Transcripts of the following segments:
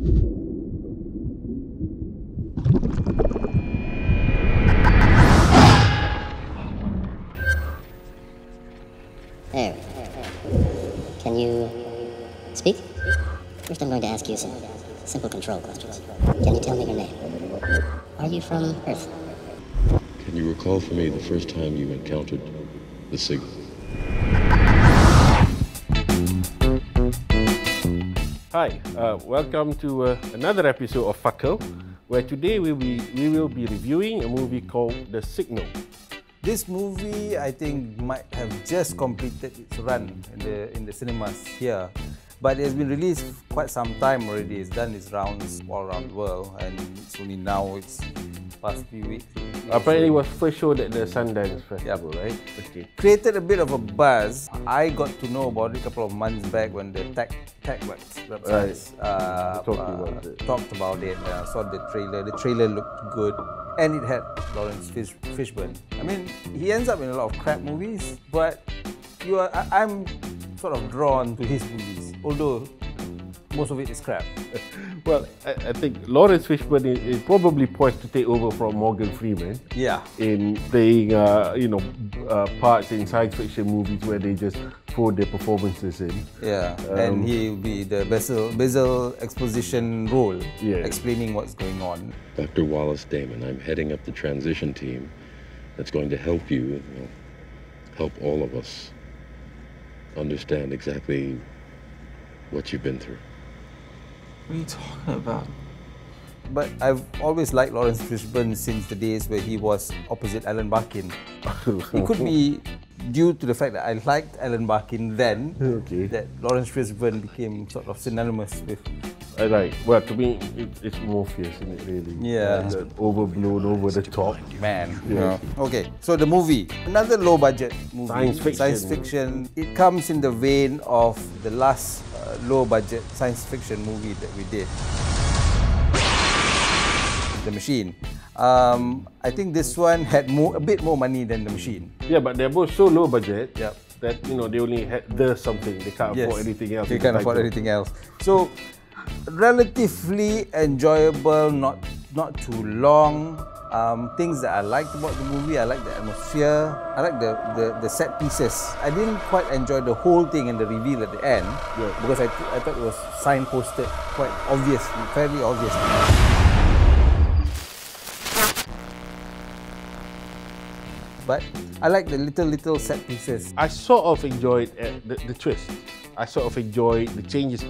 There. Can you speak? First, I'm going to ask you some simple control questions. Can you tell me your name? Are you from Earth? Can you recall for me the first time you encountered the signal? Hi, welcome to another episode of FCKL, where today we will be reviewing a movie called The Signal. This movie, I think, might have just completed its run in the cinemas here, but it has been released quite some time already. It's done its rounds all around the world, and it's only now, it's past few weeks. Apparently, it was first showed at the Sundance Festival, right? Okay. Created a bit of a buzz. I got to know about it a couple of months back when the tech websites talked about it. Saw the trailer. The trailer looked good. And it had Lawrence Fishburne. I mean, he ends up in a lot of crap movies, but I'm sort of drawn to his movies, although most of it is crap. Well, I think Lawrence Fishburne is probably poised to take over from Morgan Freeman. Yeah. In playing, parts in science fiction movies where they just throw their performances in. Yeah, and he'll be the Basil exposition role, yeah, explaining what's going on. Dr. Wallace Damon, I'm heading up the transition team that's going to help you, help all of us understand exactly what you've been through. What are you talking about? But I've always liked Lawrence Fishburne since the days where he was opposite Alan Barkin. It could be due to the fact that I liked Alan Barkin then, that Lawrence Fishburne became sort of synonymous with. Well, to me, it's Morpheus, isn't it, really? Yeah. Overblown, over the top. Man. Yeah. Okay, so the movie. Another low-budget movie. Science fiction. It comes in the vein of the last low-budget science fiction movie that we did. The Machine. I think this one had a bit more money than The Machine. Yeah, but they're both so low budget, yep, that they only had something. They can't afford anything else. They can't afford anything else. So, relatively enjoyable, not too long. Things that I liked about the movie, I like the atmosphere, I like the set pieces. I didn't quite enjoy the whole thing and the reveal at the end, because I thought it was signposted quite obvious, fairly obvious. But I like the little set pieces. I sort of enjoyed the twist. I sort of enjoyed the changes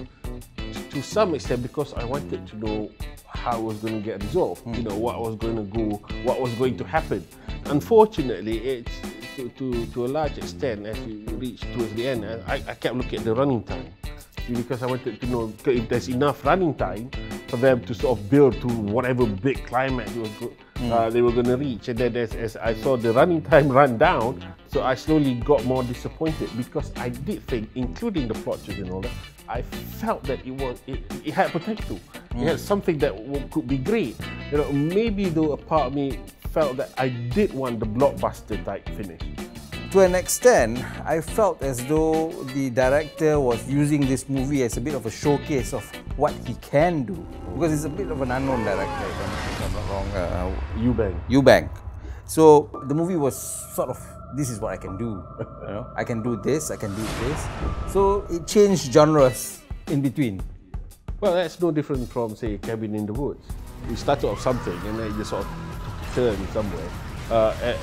to some extent because I wanted to know how it was going to get resolved. What was going to go, what was going to happen. Unfortunately, it's to a large extent, as you reach towards the end, I kept looking at the running time, because I wanted to know if there's enough running time for them to sort of build to whatever big climax they were going to reach. And then as I saw the running time run down, so I slowly got more disappointed, because I did think, including the plot twist and all that, I felt that it had potential. It had something that could be great. Maybe though a part of me felt that I did want the blockbuster type finish. To an extent, I felt as though the director was using this movie as a bit of a showcase of what he can do, because he's a bit of an unknown director, if I'm not wrong. Eubank. So the movie was sort of, this is what I can do. I can do this, I can do this. So it changed genres in between. Well, that's no different from, say, Cabin in the Woods. We started off something and then it just sort of took a turn somewhere.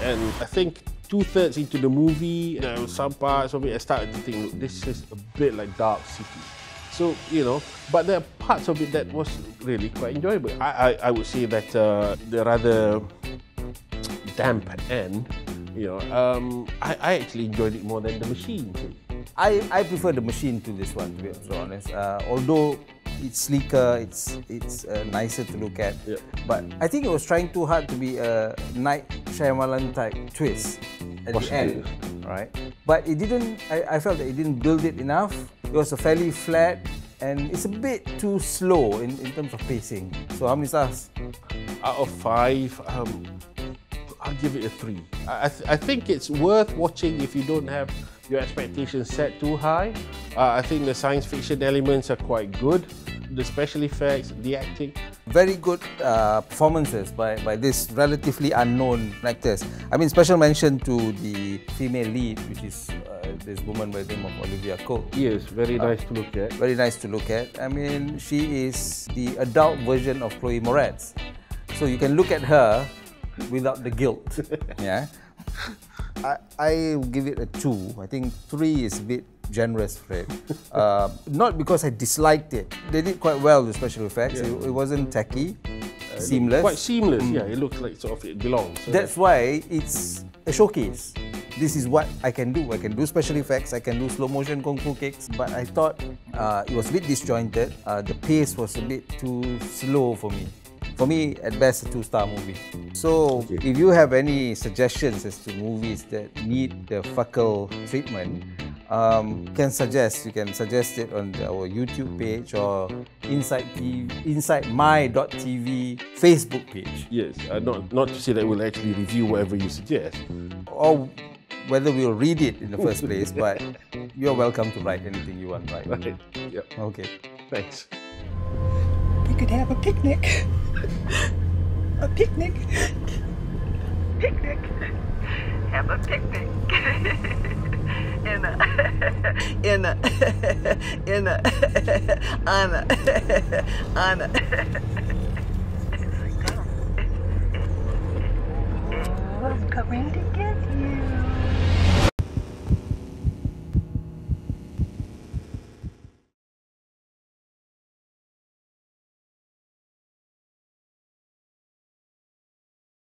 And I think 2/3 into the movie, some parts of it, I started to think, look, this is a bit like Dark City. So, but there are parts of it that was really quite enjoyable. I would say that the rather damp end, I actually enjoyed it more than The Machine. I prefer The Machine to this one, to be honest. Although it's sleeker, it's nicer to look at. Yeah. But I think it was trying too hard to be a Night Shyamalan type twist at the end, right? But it didn't. I felt that it didn't build it enough. It was a fairly flat, and it's a bit too slow in terms of pacing. So how many stars? Out of 5, I'll give it a 3. I think it's worth watching if you don't have your expectations set too high. I think the science fiction elements are quite good. the special effects, the acting. Very good performances by this relatively unknown actors. I mean, special mention to the female lead, which is this woman by the name of Olivia Cooke. Yes, very nice to look at. Very nice to look at. I mean, she is the adult version of Chloe Moretz. So you can look at her without the guilt. Yeah. I give it a 2. I think 3 is a bit generous for it. Not because I disliked it. They did quite well with special effects. It wasn't tacky, seamless. Quite seamless, yeah. It looks like sort of it belongs. So that's why it's a showcase. This is what I can do. I can do special effects, I can do slow motion kung fu kicks, but I thought it was a bit disjointed. The pace was a bit too slow for me. For me, at best, a 2-star movie. So, if you have any suggestions as to movies that need the Fakal treatment, you can suggest it on our YouTube page or Inside My.TV Facebook page. Yes, not to say that we'll actually review whatever you suggest. Or whether we'll read it in the first place, but you're welcome to write anything you want, right? Right, yep. Okay. Thanks. We could have a picnic. A picnic. Picnic. Have a picnic. Anna. I'm coming to get you.